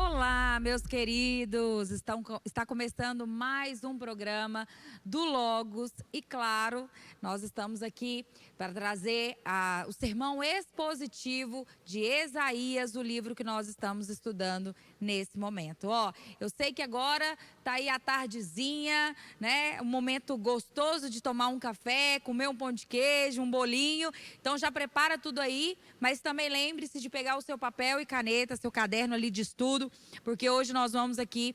Olá, meus queridos! Está começando mais um programa do Logos e, claro, nós estamos aqui para trazer o sermão expositivo de Isaías, o livro que nós estamos estudando nesse momento. Eu sei que agora está aí a tardezinha, né? Um momento gostoso de tomar um café, comer um pão de queijo, um bolinho. Então já prepara tudo aí, mas também lembre-se de pegar o seu papel e caneta, seu caderno ali de estudo, porque hoje nós vamos aqui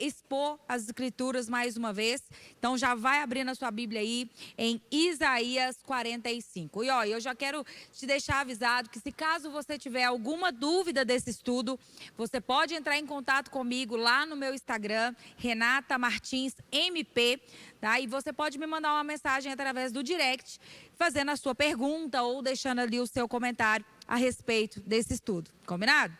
expor as escrituras mais uma vez. Então já vai abrindo a sua Bíblia aí em Isaías 45. E eu já quero te deixar avisado que, se caso você tiver alguma dúvida desse estudo, você pode entrar em contato comigo lá no meu Instagram, Renata Martins MP, tá? E você pode me mandar uma mensagem através do direct, fazendo a sua pergunta ou deixando ali o seu comentário a respeito desse estudo. Combinado?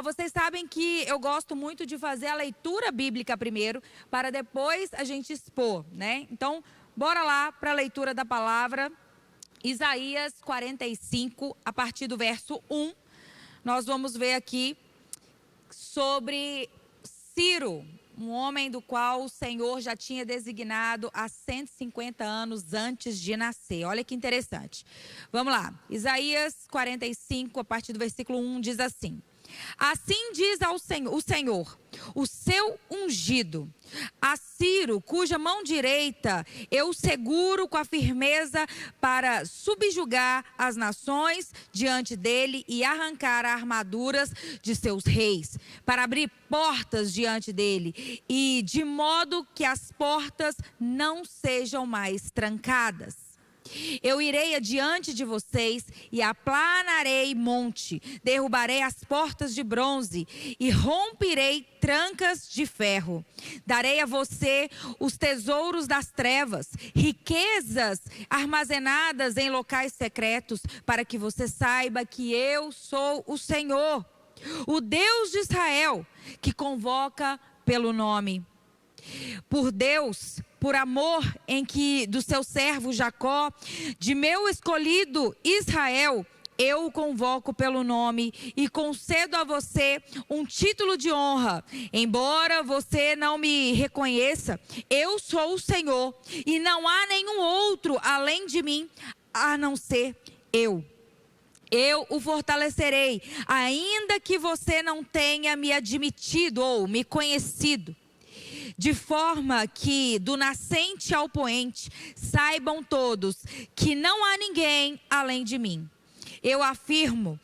Vocês sabem que eu gosto muito de fazer a leitura bíblica primeiro, para depois a gente expor, né? Então, bora lá para a leitura da palavra. Isaías 45, a partir do verso 1. Nós vamos ver aqui sobre Ciro, um homem do qual o Senhor já tinha designado há 150 anos antes de nascer. Olha que interessante. Vamos lá. Isaías 45, a partir do versículo 1, diz assim: assim diz o Senhor, o seu ungido, a Ciro, cuja mão direita eu seguro com a firmeza para subjugar as nações diante dele e arrancar as armaduras de seus reis, para abrir portas diante dele, e de modo que as portas não sejam mais trancadas. Eu irei adiante de vocês e aplanarei monte, derrubarei as portas de bronze e romperei trancas de ferro. Darei a você os tesouros das trevas, riquezas armazenadas em locais secretos, para que você saiba que eu sou o Senhor, o Deus de Israel, que convoca pelo nome. Por Deus, por amor em que do seu servo Jacó, de meu escolhido Israel, eu o convoco pelo nome e concedo a você um título de honra. Embora você não me reconheça, eu sou o Senhor, e não há nenhum outro além de mim, a não ser eu. Eu o fortalecerei, ainda que você não tenha me admitido ou me conhecido. De forma que, do nascente ao poente, saibam todos que não há ninguém além de mim. Eu firmo,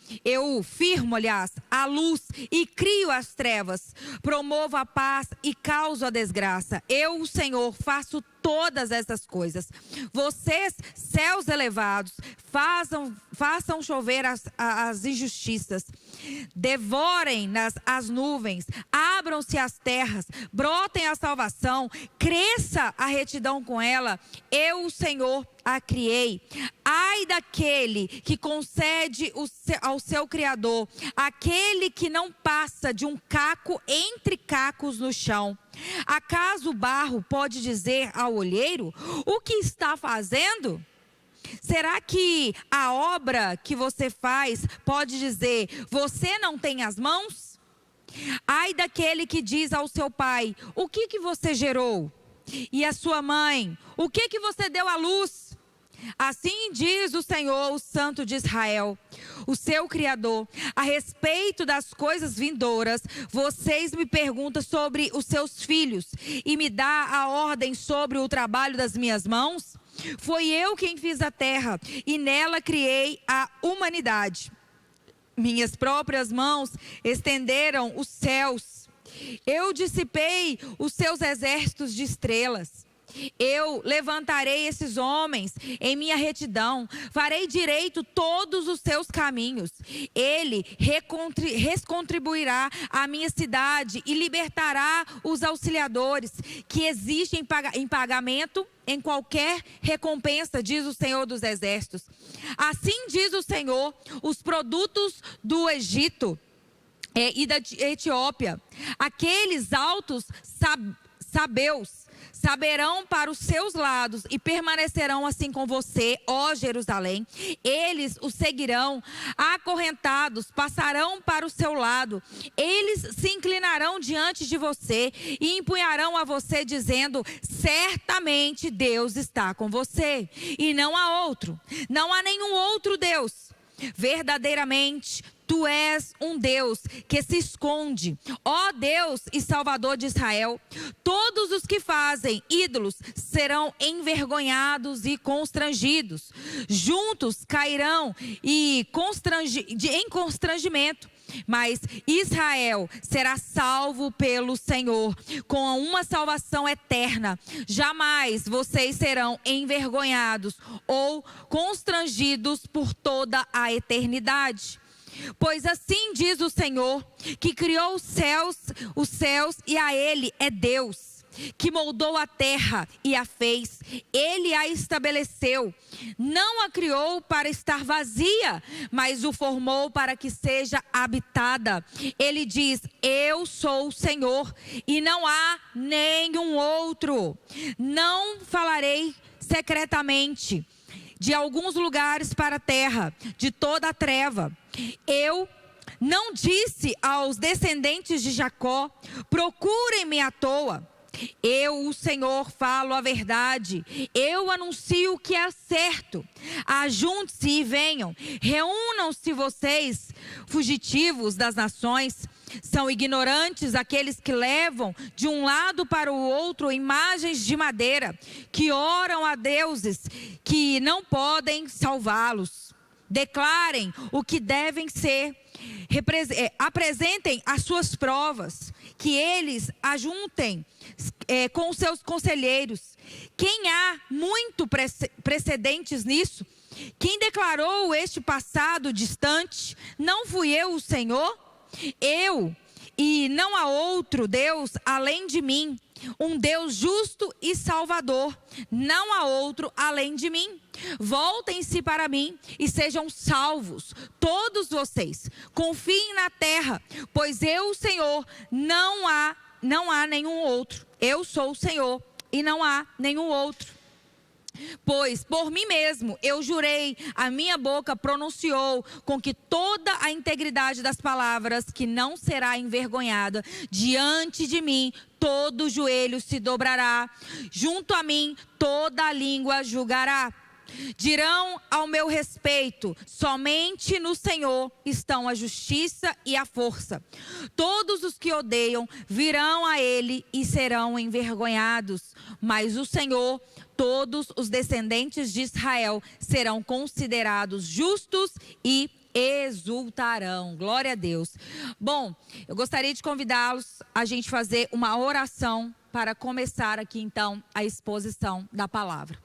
a luz e crio as trevas, promovo a paz e causo a desgraça. Eu, o Senhor, faço todas essas coisas. Vocês, céus elevados, façam chover as injustiças, devorem as nuvens, abram-se as terras, brotem a salvação, cresça a retidão com ela. Eu, o Senhor, a criei. Ai daquele que concede ao seu Criador, aquele que não passa de um caco entre cacos no chão. Acaso o barro pode dizer ao olheiro: o que está fazendo? Será que a obra que você faz pode dizer: você não tem as mãos? Ai daquele que diz ao seu pai: o que você gerou? E a sua mãe: o que você deu à luz? Assim diz o Senhor, o Santo de Israel, o seu Criador: a respeito das coisas vindouras, vocês me perguntam sobre os seus filhos e me dá a ordem sobre o trabalho das minhas mãos? Foi eu quem fiz a terra e nela criei a humanidade. Minhas próprias mãos estenderam os céus. Eu dissipei os seus exércitos de estrelas. Eu levantarei esses homens em minha retidão, farei direito todos os seus caminhos. Ele recontribuirá a minha cidade e libertará os auxiliadores que existem em pagamento em qualquer recompensa, diz o Senhor dos Exércitos. Assim diz o Senhor: os produtos do Egito e da Etiópia, aqueles altos sabeus, saberão para os seus lados e permanecerão assim com você, ó Jerusalém. Eles o seguirão, acorrentados, passarão para o seu lado. Eles se inclinarão diante de você e empunharão a você, dizendo: certamente Deus está com você, e não há outro, não há nenhum outro Deus. Verdadeiramente, tu és um Deus que se esconde, ó Deus e Salvador de Israel. Todos os que fazem ídolos serão envergonhados e constrangidos. Juntos cairão em constrangimento. Mas Israel será salvo pelo Senhor, com uma salvação eterna. Jamais vocês serão envergonhados ou constrangidos por toda a eternidade. Pois assim diz o Senhor, que criou os céus e a Ele é Deus, que moldou a terra e a fez. Ele a estabeleceu. Não a criou para estar vazia, mas o formou para que seja habitada. Ele diz: eu sou o Senhor e não há nenhum outro. Não falarei secretamente de alguns lugares para a terra, de toda a treva. Eu não disse aos descendentes de Jacó: procurem-me à toa. Eu, o Senhor, falo a verdade. Eu anuncio o que é certo. Ajunte-se e venham. Reúnam-se vocês, fugitivos das nações. São ignorantes aqueles que levam de um lado para o outro imagens de madeira, que oram a deuses que não podem salvá-los. Declarem o que devem ser. Apresentem as suas provas, que eles ajuntem com os seus conselheiros. Quem há muito precedentes nisso? Quem declarou este passado distante? Não fui eu, o Senhor? Eu, e não há outro Deus além de mim, um Deus justo e salvador. Não há outro além de mim. Voltem-se para mim e sejam salvos, todos vocês. Confiem na terra, pois eu, o Senhor, não há nenhum outro. Eu sou o Senhor e não há nenhum outro. Pois por mim mesmo eu jurei, a minha boca pronunciou com que toda a integridade das palavras, que não será envergonhada. Diante de mim todo joelho se dobrará, junto a mim toda a língua julgará. Dirão ao meu respeito: somente no Senhor estão a justiça e a força. Todos os que odeiam virão a Ele e serão envergonhados. Mas o Senhor, todos os descendentes de Israel serão considerados justos e exultarão. Glória a Deus. Bom, eu gostaria de convidá-los a gente fazer uma oração para começar aqui então a exposição da palavra.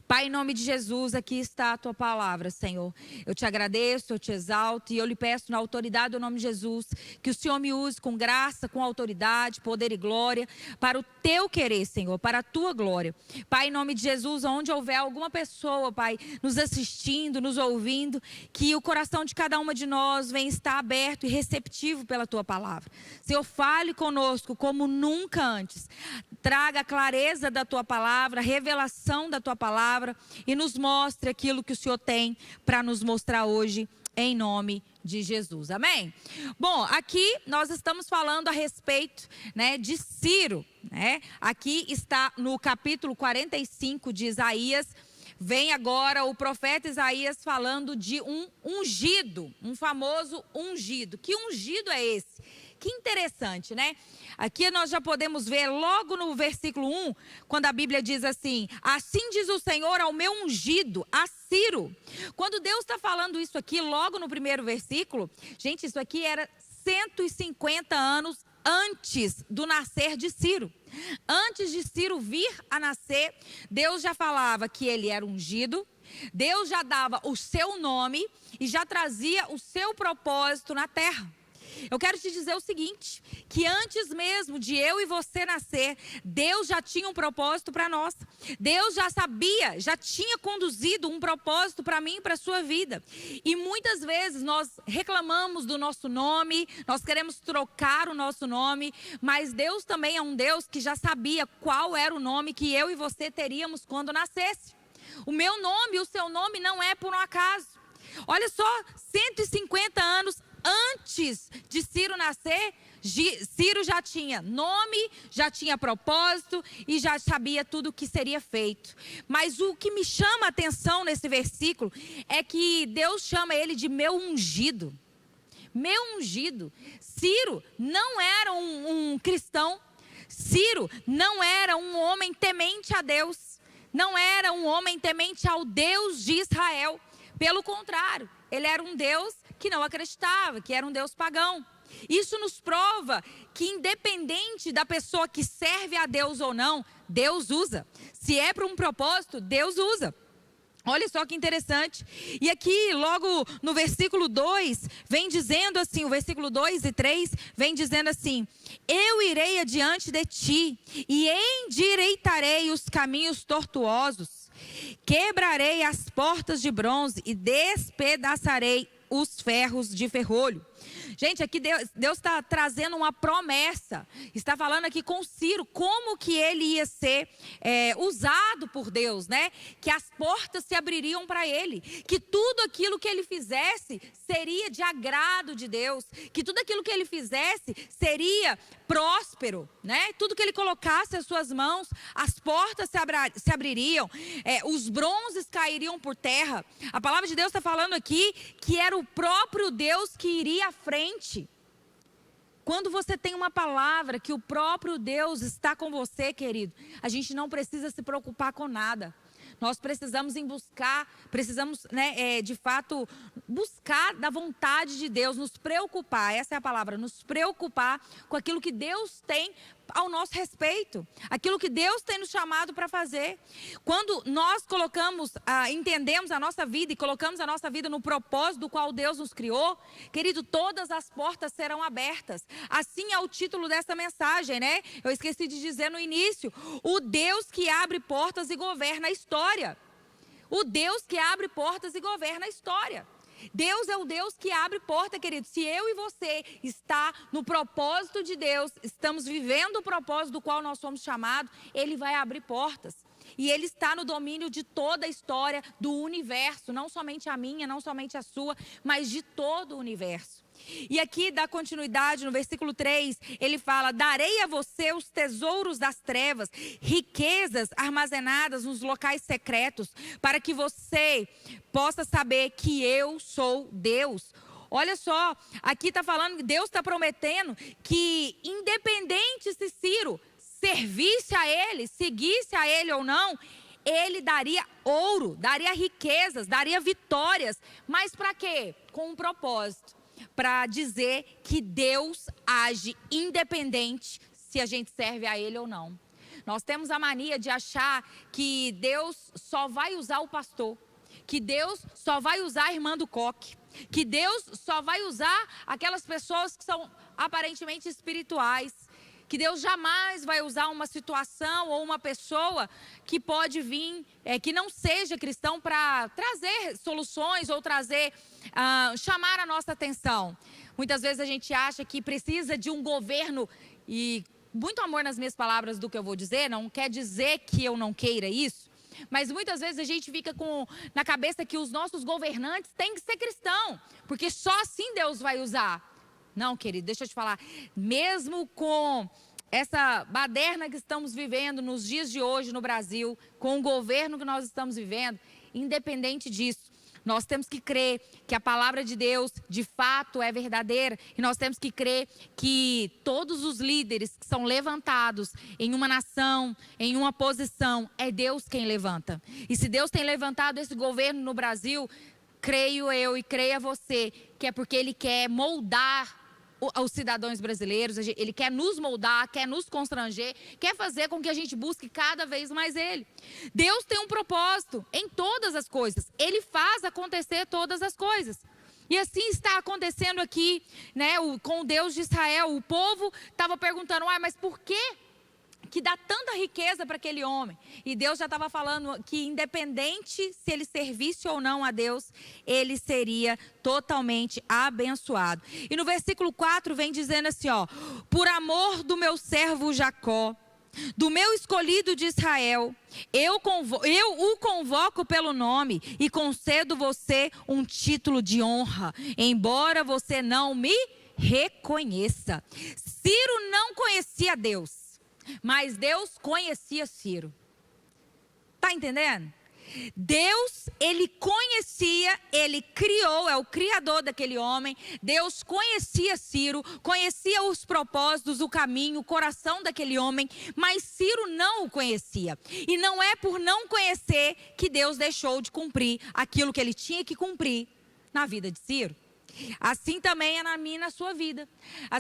Pai, em nome de Jesus, aqui está a tua palavra, Senhor. Eu te agradeço, eu te exalto e eu lhe peço na autoridade do nome de Jesus, que o Senhor me use com graça, com autoridade, poder e glória, para o teu querer, Senhor, para a tua glória. Pai, em nome de Jesus, onde houver alguma pessoa, Pai, nos assistindo, nos ouvindo, que o coração de cada uma de nós venha estar aberto e receptivo pela tua palavra. Senhor, fale conosco como nunca antes. Traga a clareza da tua palavra, a revelação da tua palavra e nos mostre aquilo que o Senhor tem para nos mostrar hoje, em nome de Jesus. Amém? Bom, aqui nós estamos falando a respeito, de Ciro, Aqui está no capítulo 45 de Isaías. Vem agora o profeta Isaías falando de um ungido, um famoso ungido. Que ungido é esse? Que interessante, né? Aqui nós já podemos ver logo no versículo 1, quando a Bíblia diz assim: assim diz o Senhor ao meu ungido, a Ciro. Quando Deus está falando isso aqui, logo no primeiro versículo, gente, isso aqui era 150 anos antes do nascer de Ciro. Antes de Ciro vir a nascer, Deus já falava que ele era ungido, Deus já dava o seu nome e já trazia o seu propósito na terra. Eu quero te dizer o seguinte, que antes mesmo de eu e você nascer, Deus já tinha um propósito para nós. Deus já sabia, já tinha conduzido um propósito para mim e para a sua vida. E muitas vezes nós reclamamos do nosso nome, nós queremos trocar o nosso nome, mas Deus também é um Deus que já sabia qual era o nome que eu e você teríamos quando nascesse. O meu nome e o seu nome não é por um acaso. Olha só, 150 anos antes de Ciro nascer, Ciro já tinha nome, já tinha propósito e já sabia tudo o que seria feito. Mas o que me chama a atenção nesse versículo é que Deus chama ele de meu ungido. Meu ungido. Ciro não era um cristão. Ciro não era um homem temente a Deus. Não era um homem temente ao Deus de Israel. Pelo contrário, ele era um Deus que não acreditava, que era um Deus pagão. Isso nos prova que independente da pessoa que serve a Deus ou não, Deus usa. Se é para um propósito, Deus usa. Olha só que interessante. E aqui, logo no versículo 2, vem dizendo assim, o versículo 2 e 3, vem dizendo assim: eu irei adiante de ti e endireitarei os caminhos tortuosos. Quebrarei as portas de bronze e despedaçarei os ferros de ferrolho. Gente, aqui Deus está trazendo uma promessa. Está falando aqui com Ciro como que ele ia ser usado por Deus, né? Que as portas se abririam para ele. Que tudo aquilo que ele fizesse seria de agrado de Deus. Que tudo aquilo que ele fizesse seria próspero, né? Tudo que ele colocasse as suas mãos, as portas se abririam, os bronzes cairiam por terra. A palavra de Deus está falando aqui que era o próprio Deus que iria à frente. Quando você tem uma palavra que o próprio Deus está com você, querido, a gente não precisa se preocupar com nada. Nós precisamos de fato, buscar da vontade de Deus, nos preocupar, essa é a palavra, nos preocupar com aquilo que Deus tem ao nosso respeito, aquilo que Deus tem nos chamado para fazer. Quando nós entendemos a nossa vida e colocamos a nossa vida no propósito do qual Deus nos criou, querido, todas as portas serão abertas. Assim é o título dessa mensagem, né? Eu esqueci de dizer no início, o Deus que abre portas e governa a história. O Deus que abre portas e governa a história. Deus é o Deus que abre porta, querido. Se eu e você está no propósito de Deus, estamos vivendo o propósito do qual nós somos chamados, Ele vai abrir portas. E Ele está no domínio de toda a história do universo, não somente a minha, não somente a sua, mas de todo o universo. E aqui dá continuidade no versículo 3, ele fala: darei a você os tesouros das trevas, riquezas armazenadas nos locais secretos, para que você possa saber que eu sou Deus. Olha só, aqui está falando, Deus está prometendo que independente se Ciro servisse a ele, seguisse a ele ou não, ele daria ouro, daria riquezas, daria vitórias. Mas para quê? Com um propósito. Para dizer que Deus age independente se a gente serve a Ele ou não. Nós temos a mania de achar que Deus só vai usar o pastor, que Deus só vai usar a irmã do coque, que Deus só vai usar aquelas pessoas que são aparentemente espirituais, que Deus jamais vai usar uma situação ou uma pessoa que pode vir, que não seja cristão, para trazer soluções ou chamar a nossa atenção. Muitas vezes a gente acha que precisa de um governo, e muito amor nas minhas palavras do que eu vou dizer, não quer dizer que eu não queira isso, mas muitas vezes a gente fica na cabeça que os nossos governantes têm que ser cristãos, porque só assim Deus vai usar. Não, querido, deixa eu te falar, mesmo com essa baderna que estamos vivendo nos dias de hoje no Brasil, com o governo que nós estamos vivendo, independente disso, nós temos que crer que a palavra de Deus de fato é verdadeira, e nós temos que crer que todos os líderes que são levantados em uma nação, em uma posição, é Deus quem levanta. E se Deus tem levantado esse governo no Brasil, creio eu e creia você, que é porque Ele quer moldar os cidadãos brasileiros, Ele quer nos moldar, quer nos constranger, quer fazer com que a gente busque cada vez mais Ele. Deus tem um propósito em todas as coisas, Ele faz acontecer todas as coisas. E assim está acontecendo aqui, né, com o Deus de Israel. O povo estava perguntando, mas por que dá tanta riqueza para aquele homem? E Deus já estava falando que independente se ele servisse ou não a Deus, ele seria totalmente abençoado. E no versículo 4 vem dizendo assim, por amor do meu servo Jacó, do meu escolhido de Israel, eu o convoco pelo nome e concedo você um título de honra, embora você não me reconheça. Ciro não conhecia Deus, mas Deus conhecia Ciro. Tá entendendo? Deus, ele conhecia, ele criou, é o criador daquele homem. Deus conhecia Ciro, conhecia os propósitos, o caminho, o coração daquele homem, mas Ciro não o conhecia. E não é por não conhecer que Deus deixou de cumprir aquilo que ele tinha que cumprir na vida de Ciro. Assim também é na minha e na sua vida.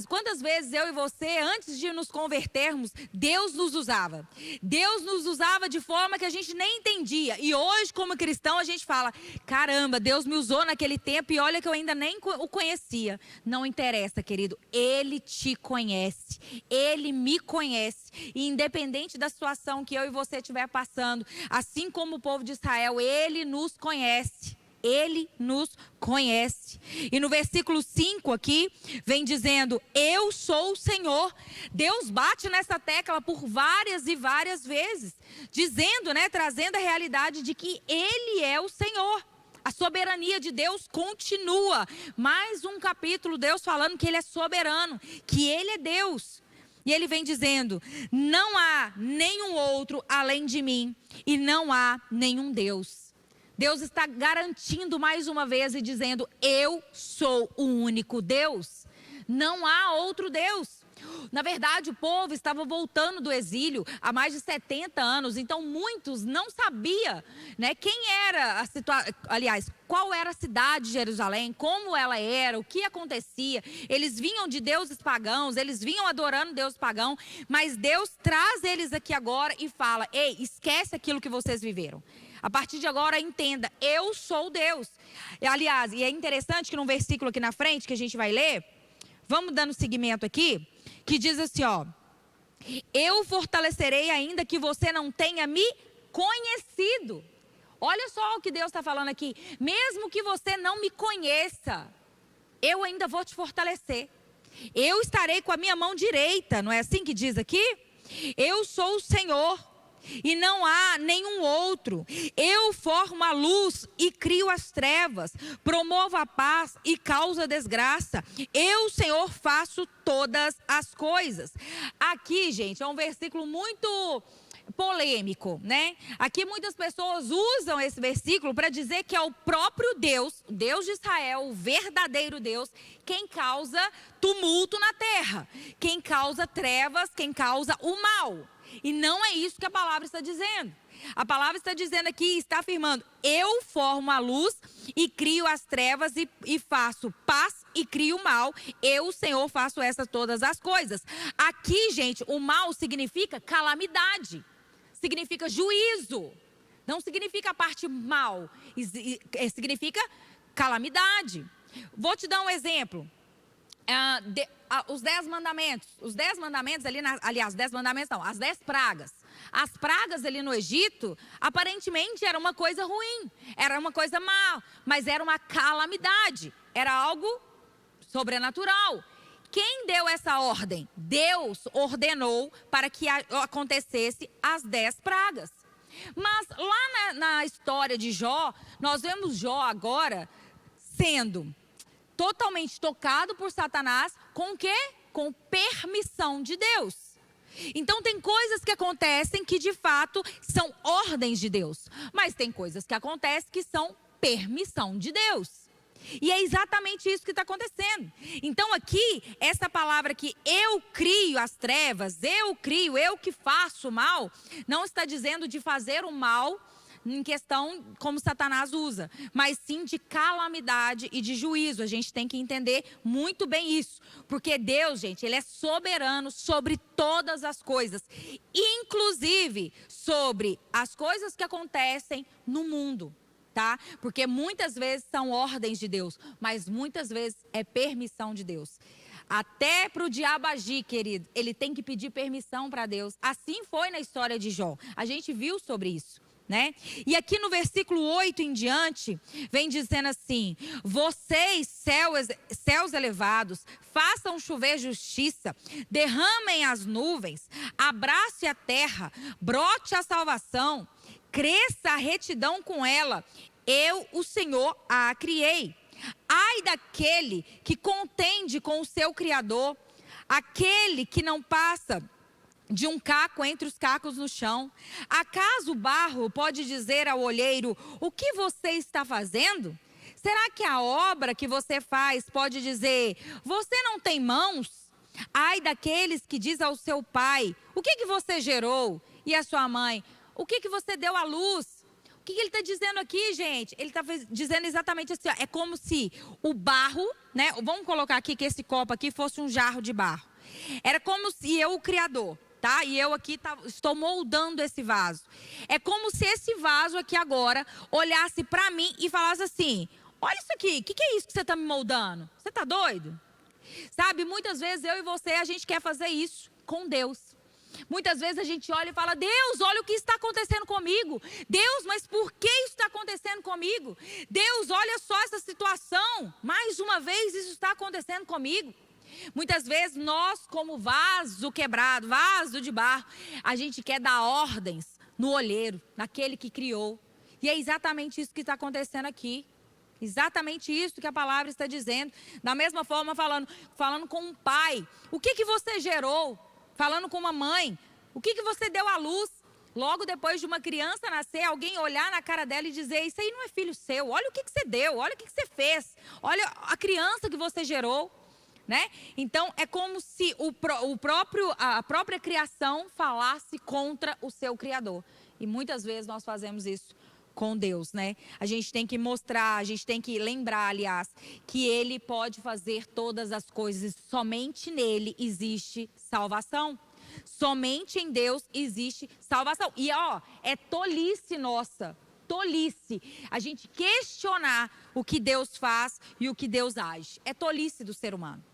Quantas vezes eu e você, antes de nos convertermos, Deus nos usava. Deus nos usava de forma que a gente nem entendia. E hoje, como cristão, a gente fala, caramba, Deus me usou naquele tempo e olha que eu ainda nem o conhecia. Não interessa, querido. Ele te conhece. Ele me conhece. E independente da situação que eu e você estiver passando, assim como o povo de Israel, Ele nos conhece. Ele nos conhece. E no versículo 5 aqui, vem dizendo, eu sou o Senhor. Deus bate nessa tecla por várias e várias vezes, dizendo, trazendo a realidade de que Ele é o Senhor. A soberania de Deus continua. Mais um capítulo, Deus falando que Ele é soberano, que Ele é Deus. E Ele vem dizendo, não há nenhum outro além de mim, e não há nenhum Deus. Deus está garantindo mais uma vez e dizendo, eu sou o único Deus. Não há outro Deus. Na verdade, o povo estava voltando do exílio há mais de 70 anos. Então, muitos não sabiam, quem era a situação. Aliás, qual era a cidade de Jerusalém, como ela era, o que acontecia. Eles vinham de deuses pagãos, eles vinham adorando Deus pagão. Mas Deus traz eles aqui agora e fala, ei, esquece aquilo que vocês viveram. A partir de agora, entenda, eu sou Deus. Aliás, e é interessante que num versículo aqui na frente, que a gente vai ler, vamos dando seguimento aqui, que diz assim, eu fortalecerei ainda que você não tenha me conhecido. Olha só o que Deus está falando aqui. Mesmo que você não me conheça, eu ainda vou te fortalecer. Eu estarei com a minha mão direita, não é assim que diz aqui? Eu sou o Senhor. E não há nenhum outro. Eu formo a luz e crio as trevas, promovo a paz e causo a desgraça. Eu, Senhor, faço todas as coisas. Aqui, gente, é um versículo muito polêmico, Aqui muitas pessoas usam esse versículo para dizer que é o próprio Deus, o Deus de Israel, o verdadeiro Deus, quem causa tumulto na terra, quem causa trevas, quem causa o mal. E não é isso que a palavra está dizendo. A palavra está dizendo aqui, está afirmando, eu formo a luz e crio as trevas e faço paz e crio o mal. Eu, Senhor, faço essas todas as coisas. Aqui, gente, o mal significa calamidade, significa juízo. Não significa a parte mal, significa calamidade. Vou te dar um exemplo. Os 10 mandamentos. Os 10 mandamentos ali, aliás, 10 mandamentos não, as 10 pragas. As pragas ali no Egito, aparentemente era uma coisa ruim, era uma coisa má, mas era uma calamidade, era algo sobrenatural. Quem deu essa ordem? Deus ordenou para que acontecesse as 10 pragas. Mas lá na história de Jó, nós vemos Jó agora sendo totalmente tocado por Satanás, com o quê? Com permissão de Deus. Então tem coisas que acontecem que de fato são ordens de Deus, mas tem coisas que acontecem que são permissão de Deus. E é exatamente isso que está acontecendo. Então aqui, essa palavra que eu crio as trevas, eu crio, eu que faço o mal, não está dizendo de fazer o mal em questão como Satanás usa, mas sim de calamidade e de juízo. A gente tem que entender muito bem isso, porque Deus, gente, Ele é soberano sobre todas as coisas, inclusive sobre as coisas que acontecem no mundo. tá? Porque muitas vezes são ordens de Deus, mas muitas vezes é permissão de Deus. Até para o diabo agir, querido, ele tem que pedir permissão para Deus. Assim foi na história de Jó. A gente viu sobre isso, né? E aqui no versículo 8 em diante, vem dizendo assim: vocês, céus elevados, façam chover justiça, derramem as nuvens, abrace a terra, brote a salvação, cresça a retidão com ela. Eu, o Senhor, a criei. Ai daquele que contende com o seu Criador, aquele que não passa de um caco entre os cacos no chão. Acaso o barro pode dizer ao olheiro: o que você está fazendo? Será que a obra que você faz pode dizer: você não tem mãos? Ai daqueles que diz ao seu pai: o que você gerou? E a sua mãe: o que você deu à luz? O que ele está dizendo aqui, gente? Ele está dizendo exatamente assim, ó, é como se o barro, né? Vamos colocar aqui que esse copo aqui fosse um jarro de barro. Era como se eu, o Criador, tá? E eu aqui estou moldando esse vaso. É como se esse vaso aqui agora olhasse para mim e falasse assim: olha isso aqui, o que é isso que você está me moldando? Você está doido? Sabe, muitas vezes eu e você, a gente quer fazer isso com Deus. Muitas vezes a gente olha e fala: Deus, olha o que está acontecendo comigo. Deus, mas por que isso está acontecendo comigo? Deus, olha só essa situação. Mais uma vez isso está acontecendo comigo. Muitas vezes nós, como vaso quebrado, vaso de barro, a gente quer dar ordens no olheiro, naquele que criou. E é exatamente isso que está acontecendo aqui. Exatamente isso que a palavra está dizendo. Da mesma forma, falando com um pai: o que você gerou? Falando com uma mãe: o que você deu à luz? Logo depois de uma criança nascer, alguém olhar na cara dela e dizer: isso aí não é filho seu, olha o que você deu, olha o que você fez, olha a criança que você gerou, né? Então é como se a própria criação falasse contra o seu Criador. E muitas vezes nós fazemos isso com Deus, né? A gente tem que mostrar, a gente tem que lembrar, aliás, que Ele pode fazer todas as coisas. Somente nele existe salvação. Somente em Deus existe salvação. E ó, é tolice nossa, tolice a gente questionar o que Deus faz e o que Deus age. É tolice do ser humano.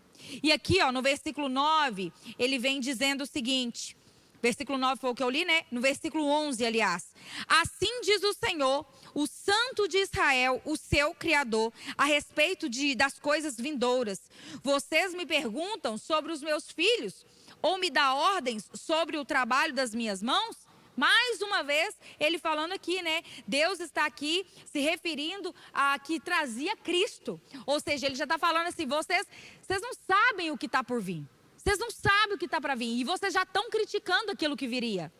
E aqui, ó, no versículo 9, ele vem dizendo o seguinte. Versículo 9 foi o que eu li, né? No versículo 11, aliás: assim diz o Senhor, o Santo de Israel, o seu Criador, a respeito das coisas vindouras. Vocês me perguntam sobre os meus filhos, ou me dá ordens sobre o trabalho das minhas mãos? Mais uma vez, ele falando aqui, né? Deus está aqui se referindo a que trazia Cristo. Ou seja, ele já está falando assim: vocês não sabem o que está por vir. Vocês não sabem o que está para vir. E vocês já estão criticando aquilo que viria.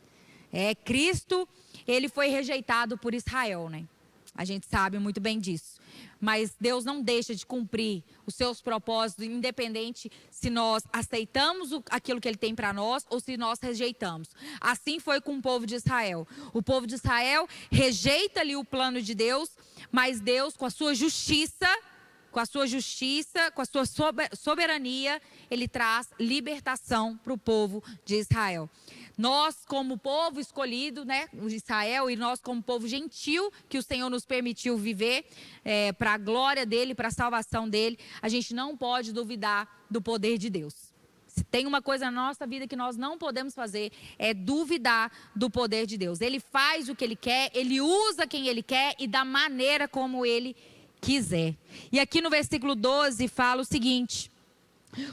Cristo, ele foi rejeitado por Israel, né? A gente sabe muito bem disso. Mas Deus não deixa de cumprir os seus propósitos, independente se nós aceitamos aquilo que Ele tem para nós ou se nós rejeitamos. Assim foi com o povo de Israel. O povo de Israel rejeita ali o plano de Deus, mas Deus, com a sua justiça, com a sua soberania, Ele traz libertação para o povo de Israel. Nós, como povo escolhido, né, de Israel, e nós, como povo gentil, que o Senhor nos permitiu viver para a glória dEle, para a salvação dEle, a gente não pode duvidar do poder de Deus. Se tem uma coisa na nossa vida que nós não podemos fazer, é duvidar do poder de Deus. Ele faz o que Ele quer, Ele usa quem Ele quer e da maneira como Ele quiser. E aqui no versículo 12 fala o seguinte: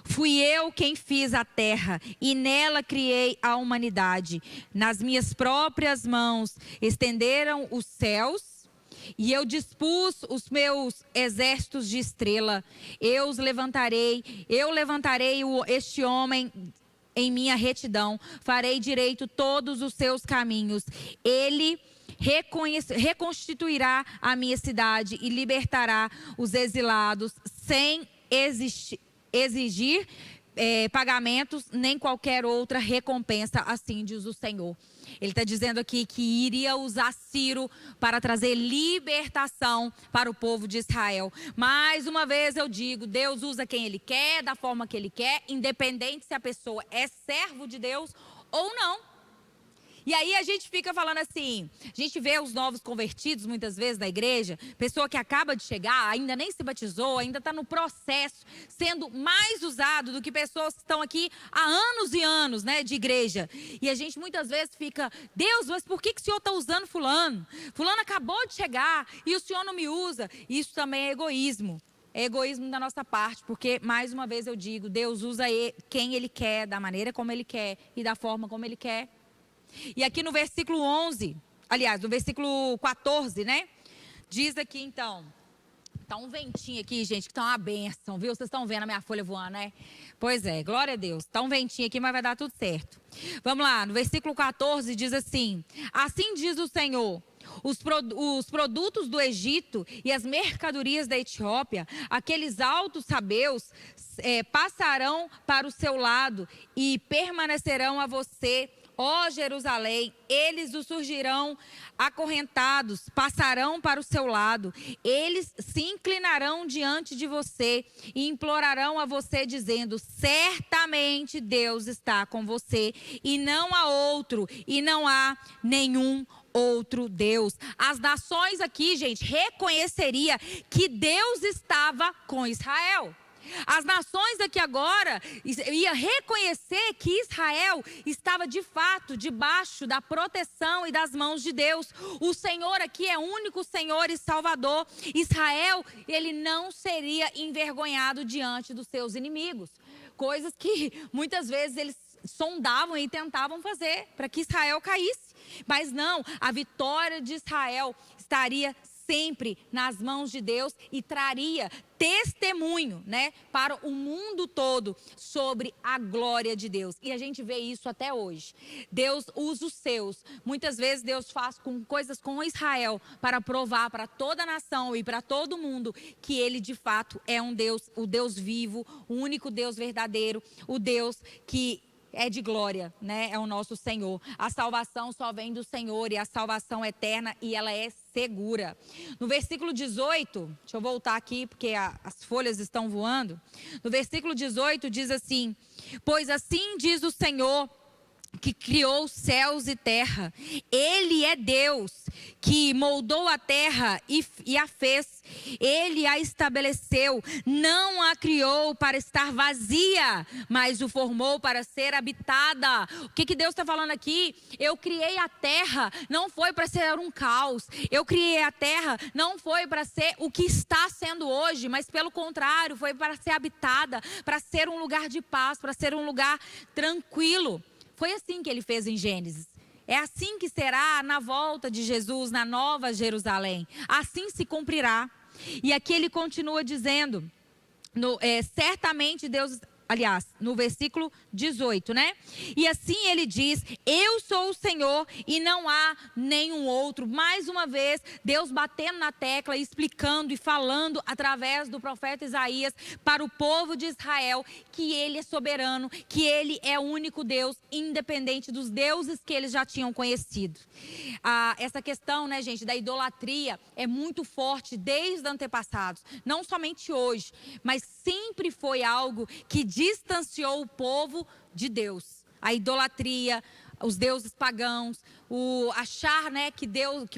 fui eu quem fiz a terra e nela criei a humanidade. Nas minhas próprias mãos estenderam os céus e eu dispus os meus exércitos de estrela. Eu levantarei este homem em minha retidão. Farei direito todos os seus caminhos. Ele reconstituirá a minha cidade e libertará os exilados sem exigir pagamentos nem qualquer outra recompensa, assim diz o Senhor. Ele está dizendo aqui que iria usar Ciro para trazer libertação para o povo de Israel. Mais uma vez eu digo, Deus usa quem Ele quer, da forma que Ele quer, independente se a pessoa é servo de Deus ou não. E aí a gente fica falando assim, a gente vê os novos convertidos muitas vezes na igreja, pessoa que acaba de chegar, ainda nem se batizou, ainda está no processo, sendo mais usado do que pessoas que estão aqui há anos e anos, né, de igreja. E a gente muitas vezes fica, Deus, mas por que o Senhor está usando fulano? Fulano acabou de chegar e o Senhor não me usa. Isso também é egoísmo. É egoísmo da nossa parte, porque, mais uma vez eu digo, Deus usa quem Ele quer, da maneira como Ele quer e da forma como Ele quer. E aqui no versículo 11, aliás, no versículo 14, né? Diz aqui então, tá um ventinho aqui, gente, que tá uma bênção, viu? Vocês estão vendo a minha folha voando, né? Pois é, glória a Deus. Tá um ventinho aqui, mas vai dar tudo certo. Vamos lá, no versículo 14 diz assim: assim diz o Senhor, os produtos do Egito e as mercadorias da Etiópia, aqueles altos sabeus, passarão para o seu lado e permanecerão a você, ó Jerusalém. Eles os surgirão acorrentados, passarão para o seu lado. Eles se inclinarão diante de você e implorarão a você, dizendo: certamente Deus está com você, e não há outro, e não há nenhum outro Deus. As nações aqui, gente, reconheceria que Deus estava com Israel. As nações aqui agora ia reconhecer que Israel estava de fato debaixo da proteção e das mãos de Deus. O Senhor aqui é o único Senhor e Salvador. Israel, ele não seria envergonhado diante dos seus inimigos. Coisas que muitas vezes eles sondavam e tentavam fazer para que Israel caísse. Mas não, a vitória de Israel estaria sempre nas mãos de Deus e traria testemunho, né, para o mundo todo sobre a glória de Deus. E a gente vê isso até hoje. Deus usa os seus. Muitas vezes Deus faz coisas com Israel para provar para toda a nação e para todo mundo que Ele de fato é um Deus, o Deus vivo, o único Deus verdadeiro, o Deus que é de glória, né? É o nosso Senhor. A salvação só vem do Senhor e a salvação é eterna e ela é segura. No versículo 18, deixa eu voltar aqui porque as folhas estão voando. No versículo 18 diz assim: pois assim diz o Senhor, que criou céus e terra. Ele é Deus que moldou a terra e a fez. Ele a estabeleceu, não a criou para estar vazia, mas o formou para ser habitada. O que Deus está falando aqui? Eu criei a terra, não foi para ser um caos. Eu criei a terra, não foi para ser o que está sendo hoje, mas pelo contrário, foi para ser habitada, para ser um lugar de paz, para ser um lugar tranquilo. Foi assim que ele fez em Gênesis. É assim que será na volta de Jesus, na nova Jerusalém. Assim se cumprirá. E aqui ele continua dizendo, certamente Deus... Aliás, no versículo 18, né? E assim ele diz: eu sou o Senhor e não há nenhum outro. Mais uma vez, Deus batendo na tecla, explicando e falando através do profeta Isaías para o povo de Israel que ele é soberano, que ele é o único Deus, independente dos deuses que eles já tinham conhecido. Essa questão, né, gente, da idolatria é muito forte desde antepassados. Não somente hoje, mas sempre foi algo que distanciou o povo de Deus. A idolatria, os deuses pagãos, o achar, né, que Deus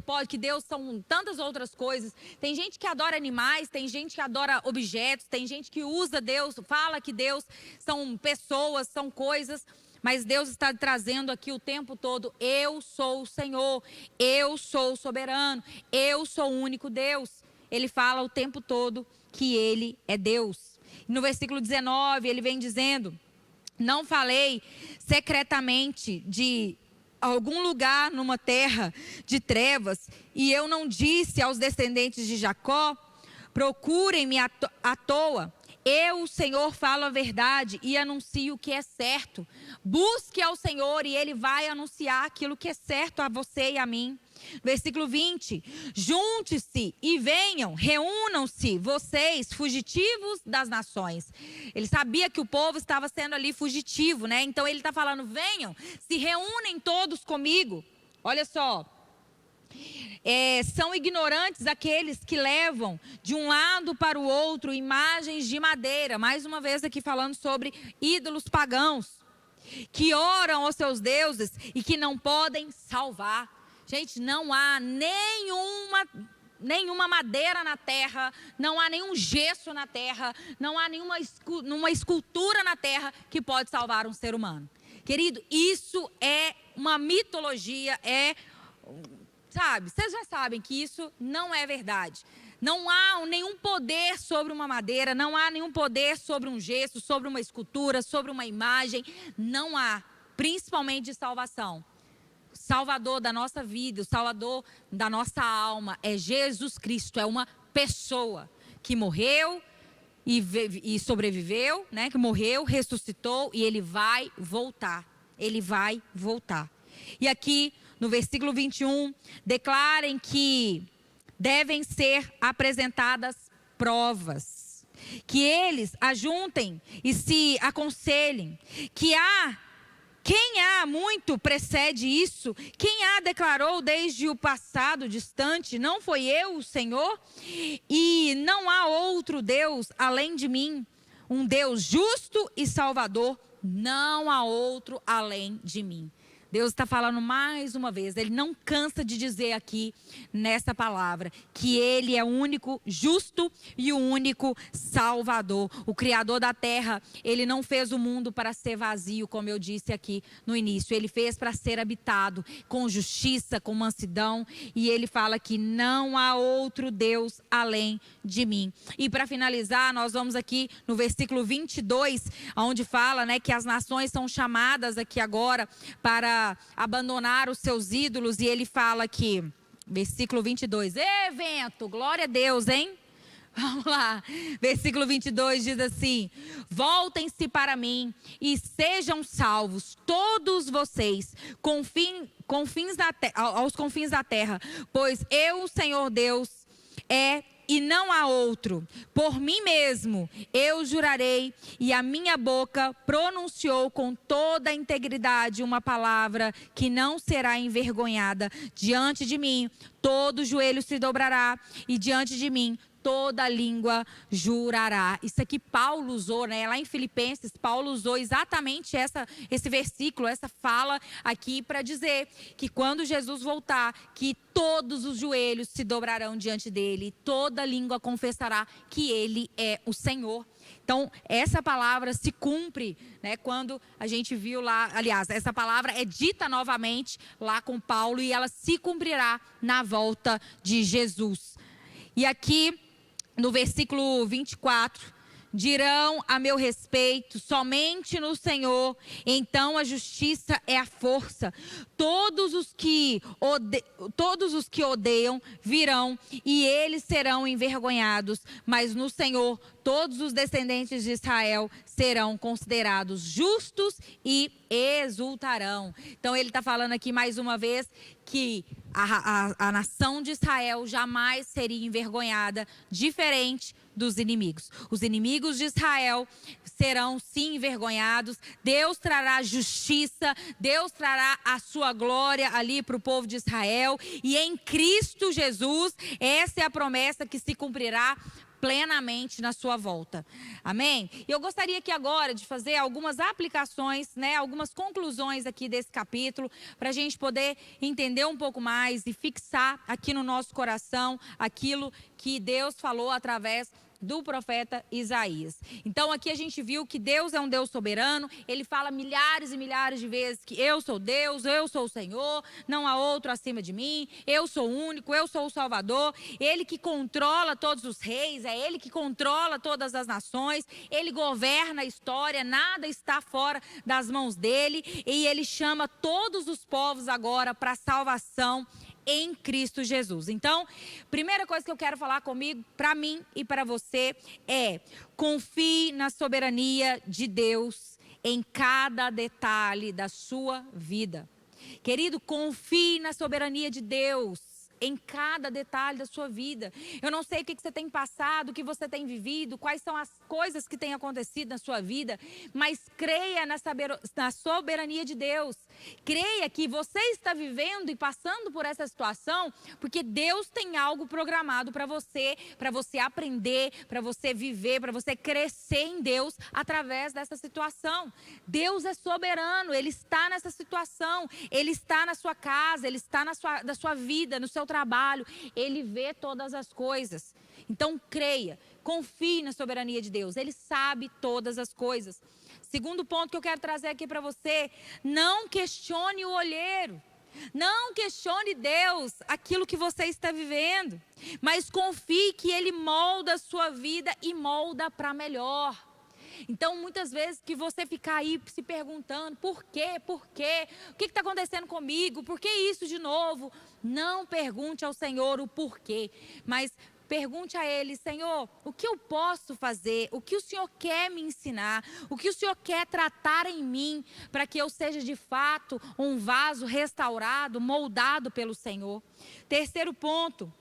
são tantas outras coisas. Tem gente que adora animais, tem gente que adora objetos, tem gente que usa Deus, fala que Deus são pessoas, são coisas. Mas Deus está trazendo aqui o tempo todo: eu sou o Senhor, eu sou o soberano, eu sou o único Deus. Ele fala o tempo todo que Ele é Deus. No versículo 19, ele vem dizendo: não falei secretamente de algum lugar numa terra de trevas, e eu não disse aos descendentes de Jacó: procurem-me à toa. Eu, o Senhor, falo a verdade e anuncio o que é certo. Busque ao Senhor e Ele vai anunciar aquilo que é certo a você e a mim. Versículo 20: junte-se e venham, reúnam-se, vocês, fugitivos das nações. Ele sabia que o povo estava sendo ali fugitivo, né? Então ele está falando: venham, se reúnem todos comigo. Olha só. São ignorantes aqueles que levam de um lado para o outro imagens de madeira. Mais uma vez aqui falando sobre ídolos pagãos. que oram aos seus deuses e que não podem salvar. Gente, não há nenhuma madeira na terra, não há nenhum gesso na terra, não há nenhuma escultura na terra que pode salvar um ser humano. Querido, isso é uma mitologia, sabe, vocês já sabem que isso não é verdade. Não há nenhum poder sobre uma madeira, não há nenhum poder sobre um gesso, sobre uma escultura, sobre uma imagem. Não há, principalmente de salvação. O Salvador da nossa vida, o Salvador da nossa alma é Jesus Cristo, é uma pessoa que morreu e sobreviveu, né? Que morreu, ressuscitou e ele vai voltar. Ele vai voltar. E aqui no versículo 21, declarem que devem ser apresentadas provas, que eles ajuntem e se aconselhem, que quem há muito precede isso, quem há declarou desde o passado distante, não foi eu, o Senhor? E não há outro Deus além de mim, um Deus justo e salvador, não há outro além de mim. Deus está falando mais uma vez, Ele não cansa de dizer aqui nessa palavra que Ele é o único justo e o único Salvador. O Criador da terra, Ele não fez o mundo para ser vazio, como eu disse aqui no início. Ele fez para ser habitado com justiça, com mansidão. E Ele fala que não há outro Deus além de mim. E para finalizar, nós vamos aqui no versículo 22, onde fala, né, que as nações são chamadas aqui agora para abandonar os seus ídolos, e ele fala aqui, versículo 22, vento, glória a Deus, hein? Vamos lá, versículo 22 diz assim: voltem-se para mim e sejam salvos todos vocês, aos confins da terra, pois eu, o Senhor Deus, e não há outro. Por mim mesmo eu jurarei, e a minha boca pronunciou com toda a integridade uma palavra que não será envergonhada. Diante de mim todo joelho se dobrará, e diante de mim toda língua jurará. Isso aqui Paulo usou, né? Lá em Filipenses, Paulo usou exatamente esse versículo, essa fala aqui para dizer que quando Jesus voltar, que todos os joelhos se dobrarão diante dele, toda língua confessará que ele é o Senhor. Então, essa palavra se cumpre, né, quando a gente viu lá, aliás, essa palavra é dita novamente lá com Paulo e ela se cumprirá na volta de Jesus. E aqui, no versículo 24, dirão a meu respeito, somente no Senhor, então a justiça é a força. Todos os que odeiam virão e eles serão envergonhados, mas no Senhor todos os descendentes de Israel serão considerados justos e exultarão. Então ele está falando aqui mais uma vez que a nação de Israel jamais seria envergonhada, diferente dos inimigos. Os inimigos de Israel serão sim envergonhados. Deus trará justiça, Deus trará a sua glória ali para o povo de Israel. E em Cristo Jesus, essa é a promessa que se cumprirá plenamente na sua volta. Amém? E eu gostaria aqui agora de fazer algumas aplicações, né, algumas conclusões aqui desse capítulo, para a gente poder entender um pouco mais e fixar aqui no nosso coração aquilo que Deus falou através do profeta Isaías. Então aqui a gente viu que Deus é um Deus soberano. Ele fala milhares e milhares de vezes que eu sou Deus, eu sou o Senhor, não há outro acima de mim, eu sou o único, eu sou o Salvador. Ele que controla todos os reis, é Ele que controla todas as nações, Ele governa a história, nada está fora das mãos dele, e Ele chama todos os povos agora para a salvação em Cristo Jesus. Então, primeira coisa que eu quero falar comigo, para mim e para você, é: confie na soberania de Deus em cada detalhe da sua vida. Querido, confie na soberania de Deus em cada detalhe da sua vida. Eu não sei o que você tem passado, o que você tem vivido, quais são as coisas que têm acontecido na sua vida, mas creia na soberania de Deus. Creia que você está vivendo e passando por essa situação porque Deus tem algo programado para você aprender, para você viver, para você crescer em Deus através dessa situação. Deus é soberano, Ele está nessa situação, Ele está na sua casa, Ele está na sua vida, no seu trabalho, Ele vê todas as coisas. Então creia, confie na soberania de Deus, Ele sabe todas as coisas. Segundo ponto que eu quero trazer aqui para você, não questione o olheiro. Não questione Deus, aquilo que você está vivendo, mas confie que Ele molda a sua vida e molda para melhor. Então, muitas vezes que você ficar aí se perguntando, por quê? O que está acontecendo comigo? Por que isso de novo? Não pergunte ao Senhor o porquê, mas pergunte a Ele, Senhor, o que eu posso fazer? O que o Senhor quer me ensinar? O que o Senhor quer tratar em mim para que eu seja de fato um vaso restaurado, moldado pelo Senhor? Terceiro ponto,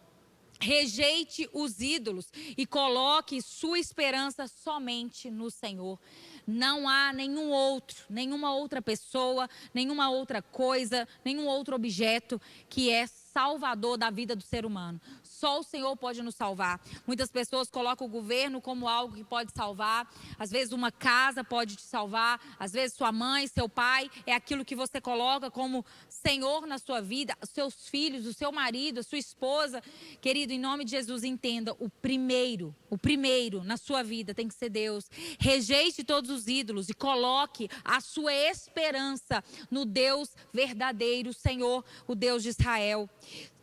rejeite os ídolos e coloque sua esperança somente no Senhor. Não há nenhuma outra pessoa, nenhuma outra coisa, nenhum outro objeto que é salvador da vida do ser humano. Só o Senhor pode nos salvar. Muitas pessoas colocam o governo como algo que pode salvar. Às vezes uma casa pode te salvar. Às vezes sua mãe, seu pai, é aquilo que você coloca como Senhor na sua vida. Os seus filhos, o seu marido, a sua esposa. Querido, em nome de Jesus, entenda, o primeiro na sua vida tem que ser Deus. Rejeite todos os ídolos e coloque a sua esperança no Deus verdadeiro, Senhor, o Deus de Israel.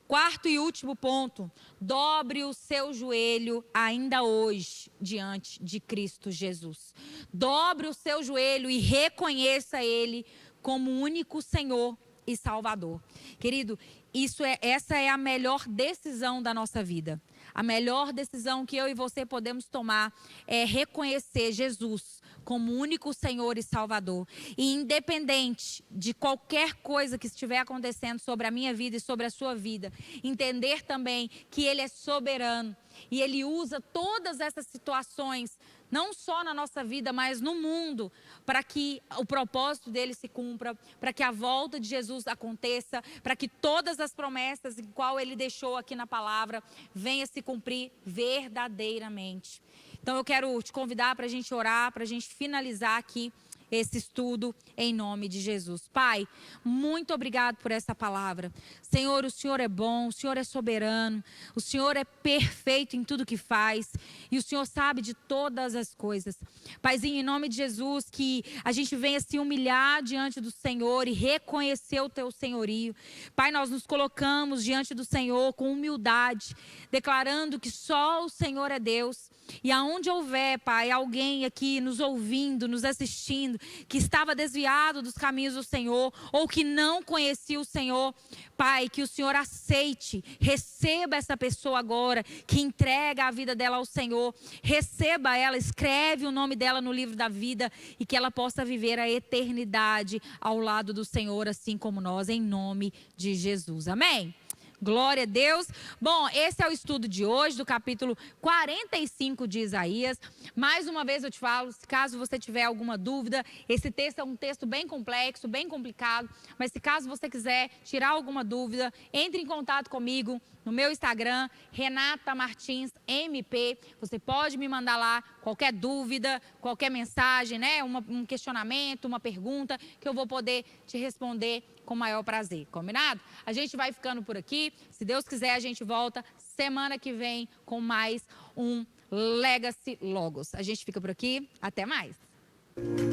Quarto e último ponto, dobre o seu joelho ainda hoje diante de Cristo Jesus. Dobre o seu joelho e reconheça Ele como o único Senhor e Salvador. Querido, essa é a melhor decisão da nossa vida. A melhor decisão que eu e você podemos tomar é reconhecer Jesus como único Senhor e Salvador. E independente de qualquer coisa que estiver acontecendo sobre a minha vida e sobre a sua vida, entender também que Ele é soberano e Ele usa todas essas situações, não só na nossa vida, mas no mundo, para que o propósito dele se cumpra, para que a volta de Jesus aconteça, para que todas as promessas em qual ele deixou aqui na palavra venham se cumprir verdadeiramente. Então eu quero te convidar para a gente orar, para a gente finalizar aqui esse estudo em nome de Jesus. Pai, muito obrigado por essa palavra. Senhor, o Senhor é bom, o Senhor é soberano, o Senhor é perfeito em tudo que faz e o Senhor sabe de todas as coisas. Paizinho, em nome de Jesus, que a gente venha se humilhar diante do Senhor e reconhecer o teu senhorio. Pai, nós nos colocamos diante do Senhor com humildade, declarando que só o Senhor é Deus. E aonde houver, Pai, alguém aqui nos ouvindo, nos assistindo, que estava desviado dos caminhos do Senhor, ou que não conhecia o Senhor, Pai, que o Senhor aceite, receba essa pessoa agora, que entrega a vida dela ao Senhor, receba ela, escreve o nome dela no livro da vida, e que ela possa viver a eternidade ao lado do Senhor, assim como nós, em nome de Jesus. Amém? Glória a Deus. Bom, esse é o estudo de hoje, do capítulo 45 de Isaías. Mais uma vez eu te falo, caso você tiver alguma dúvida, esse texto é um texto bem complexo, bem complicado, mas se caso você quiser tirar alguma dúvida, entre em contato comigo no meu Instagram, Renata Martins MP. Você pode me mandar lá qualquer dúvida, qualquer mensagem, né? Um questionamento, uma pergunta, que eu vou poder te responder com o maior prazer, combinado? A gente vai ficando por aqui. Se Deus quiser, a gente volta semana que vem com mais um Legacy Logos. A gente fica por aqui. Até mais.